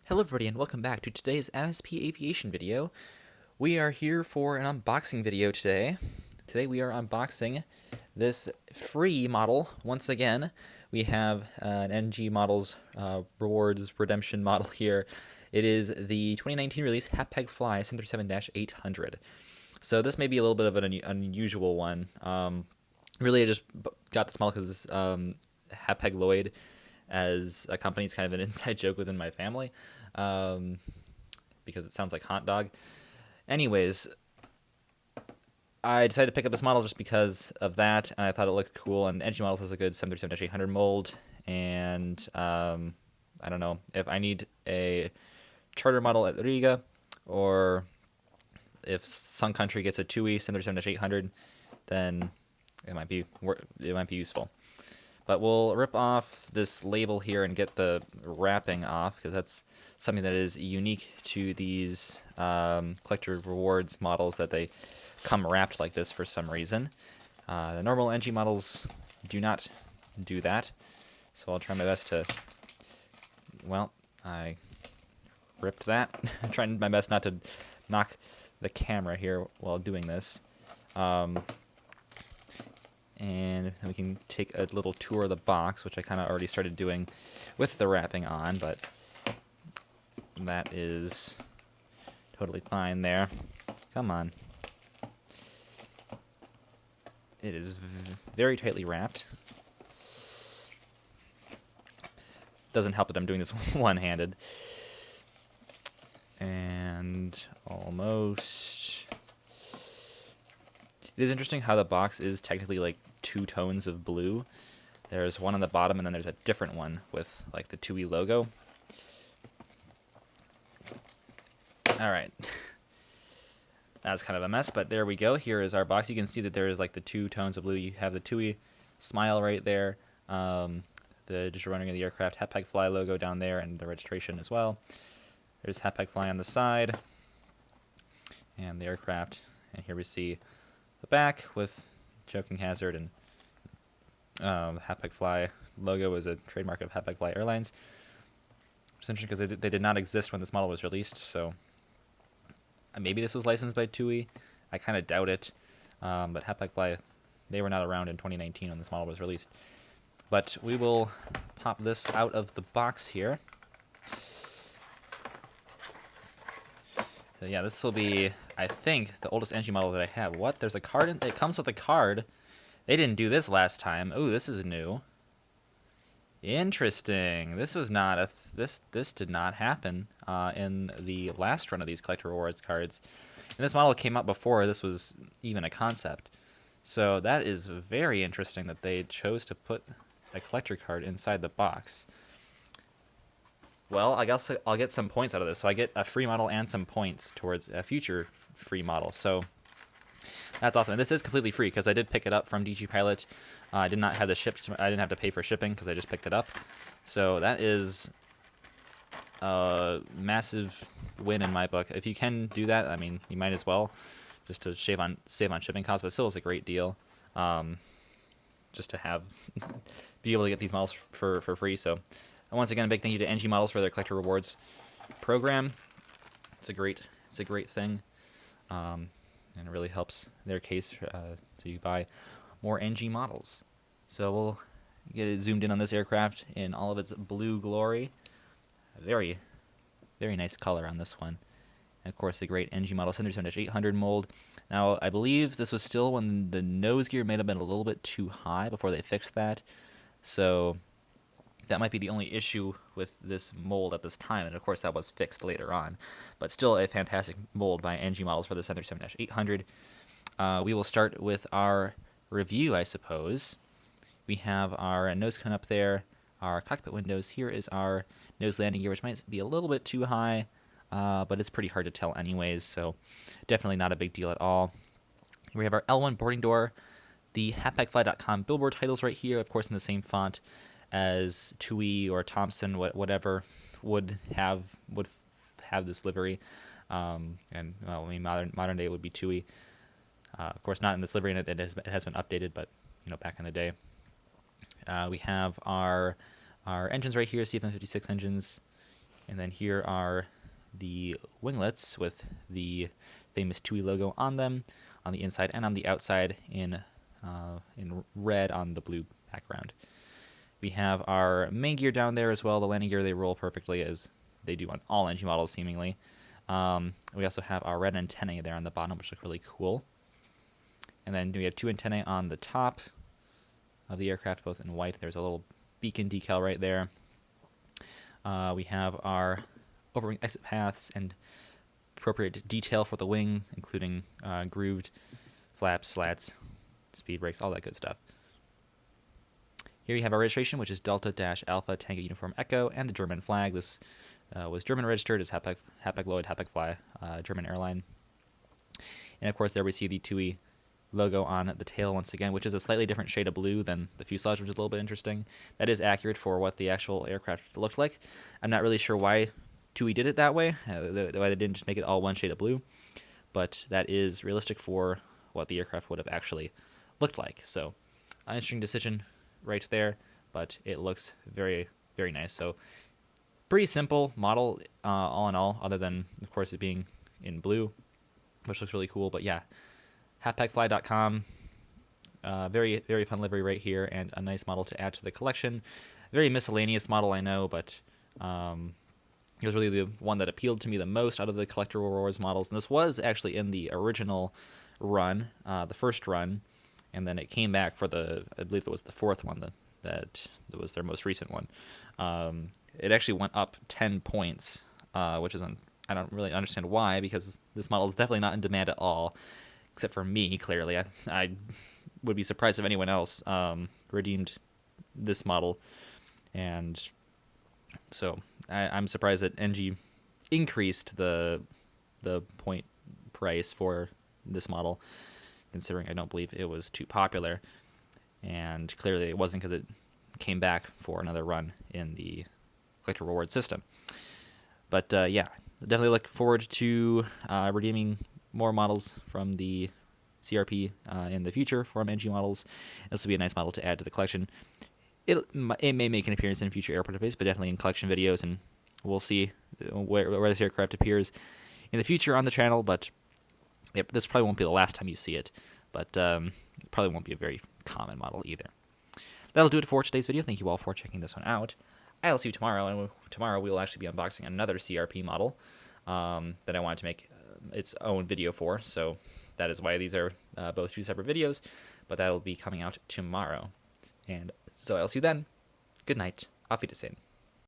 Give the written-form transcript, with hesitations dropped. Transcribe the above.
Hello everybody and welcome back to today's MSP Aviation video. We are here for an unboxing video today. Today we are unboxing this free model. Once again, we have an NG Models Rewards Redemption model here. It is the 2019 release Hapagfly 737-800. So this may be a little bit of an unusual one. Really, I just got this model because Hapag-Lloyd as a company is kind of an inside joke within my family, because it sounds like hot dog. Anyways, I decided to pick up this model just because of that, and I thought it looked cool, and NG Models has a good 737-800 mold, and I don't know, if I need a charter model at Riga, or if Sun Country gets a TUI 737-800, then it might be useful. But we'll rip off this label here and get the wrapping off, because that's something that is unique to these collector rewards models, that they come wrapped like this for some reason. The normal NG models do not do that, so I'll try my best to... Well, I ripped that. I'm trying my best not to knock the camera here while doing this. And we can take a little tour of the box, which I kind of already started doing with the wrapping on, but that is totally fine there. Come on. It is very tightly wrapped. Doesn't help that I'm doing this one-handed. And almost... It is interesting how the box is technically like two tones of blue. There's one on the bottom, and then there's a different one with like the TUI logo. Alright. That was kind of a mess, but there we go. Here is our box. You can see that there is like the two tones of blue. You have the TUI smile right there, the digital rendering of the aircraft, Hapagfly logo down there, and the registration as well. There's Hapagfly on the side, and the aircraft. And here we see the back with Joking Hazard, and Hapagfly logo is a trademark of Hapagfly Airlines. It's interesting because they did not exist when this model was released, so maybe this was licensed by TUI. I kind of doubt it, but Hapagfly, they were not around in 2019 when this model was released. But we will pop this out of the box here. So yeah, this will be, I think, the oldest NG model that I have. What? There's a card in it comes with a card. They didn't do this last time. Ooh, this is new. Interesting. This was not a this did not happen in the last run of these collector rewards cards. And this model came out before this was even a concept. So that is very interesting that they chose to put a collector card inside the box. Well, I guess I'll get some points out of this. So I get a free model and some points towards a future free model. So that's awesome. And this is completely free because I did pick it up from DG Pilot. I did not have the I didn't have to pay for shipping because I just picked it up. So that is a massive win in my book. If you can do that, I mean, you might as well, just to save on shipping costs. But still, is a great deal. Just to have be able to get these models for free. So. And once again, a big thank you to NG Models for their collector rewards program. It's a great thing, and it really helps their case to buy more NG models. So we'll get it zoomed in on this aircraft in all of its blue glory. A very, very nice color on this one. And of course, the great NG Model 737-800 mold. Now, I believe this was still when the nose gear may have been a little bit too high before they fixed that. So that might be the only issue with this mold at this time, and of course that was fixed later on. But still a fantastic mold by NG Models for the 737-800. We will start with our review, I suppose. We have our nose cone up there, our cockpit windows. Here is our nose landing gear, which might be a little bit too high, but it's pretty hard to tell anyways, so definitely not a big deal at all. We have our L1 boarding door, the Hapagfly.com billboard titles right here, of course in the same font as TUI or Thompson, whatever would have this livery, and well, I mean modern day it would be TUI. Of course, not in this livery, and it has been updated, but you know, back in the day. We have our engines right here, CFM56 engines. And then here are the winglets with the famous TUI logo on them, on the inside and on the outside in red on the blue background. We have our main gear down there as well. The landing gear, they roll perfectly as they do on all NG models seemingly. We also have our red antennae there on the bottom, which look really cool. And then we have 2 antennae on the top of the aircraft, both in white. There's a little beacon decal right there. We have our overwing exit paths and appropriate detail for the wing, including grooved flaps, slats, speed brakes, all that good stuff. Here you have our registration, which is Delta-Alpha Tango Uniform Echo, and the German flag. This was German registered as Hapagfly, German airline. And of course, there we see the TUI logo on the tail once again, which is a slightly different shade of blue than the fuselage, which is a little bit interesting. That is accurate for what the actual aircraft looked like. I'm not really sure why TUI did it that way, why they didn't just make it all one shade of blue, but that is realistic for what the aircraft would have actually looked like. So, an interesting decision right there, but it looks very, very nice. So, pretty simple model all in all, other than, of course, it being in blue, which looks really cool. But yeah, Hapagfly.com, very, very fun livery right here, and a nice model to add to the collection. Very miscellaneous model, I know, but it was really the one that appealed to me the most out of the Collector Rewards models. And this was actually in the original run, the first run, and then it came back for I believe it was the 4th one that was their most recent one. It actually went up 10 points, which is, I don't really understand why, because this model is definitely not in demand at all, except for me, clearly. I would be surprised if anyone else redeemed this model, and so I'm surprised that NG increased the point price for this model, considering I don't believe it was too popular, and clearly it wasn't because it came back for another run in the Collector Reward system. But yeah, definitely look forward to redeeming more models from the CRP in the future from NG models. This will be a nice model to add to the collection. It may make an appearance in future airport updates, but definitely in collection videos, and we'll see where this aircraft appears in the future on the channel. But yep, this probably won't be the last time you see it, but it probably won't be a very common model either. That'll do it for today's video. Thank you all for checking this one out. I'll see you tomorrow, and tomorrow we will actually be unboxing another CRP model that I wanted to make its own video for, so that is why these are both 2 separate videos, but that'll be coming out tomorrow. And so I'll see you then. Good night. Auf Wiedersehen.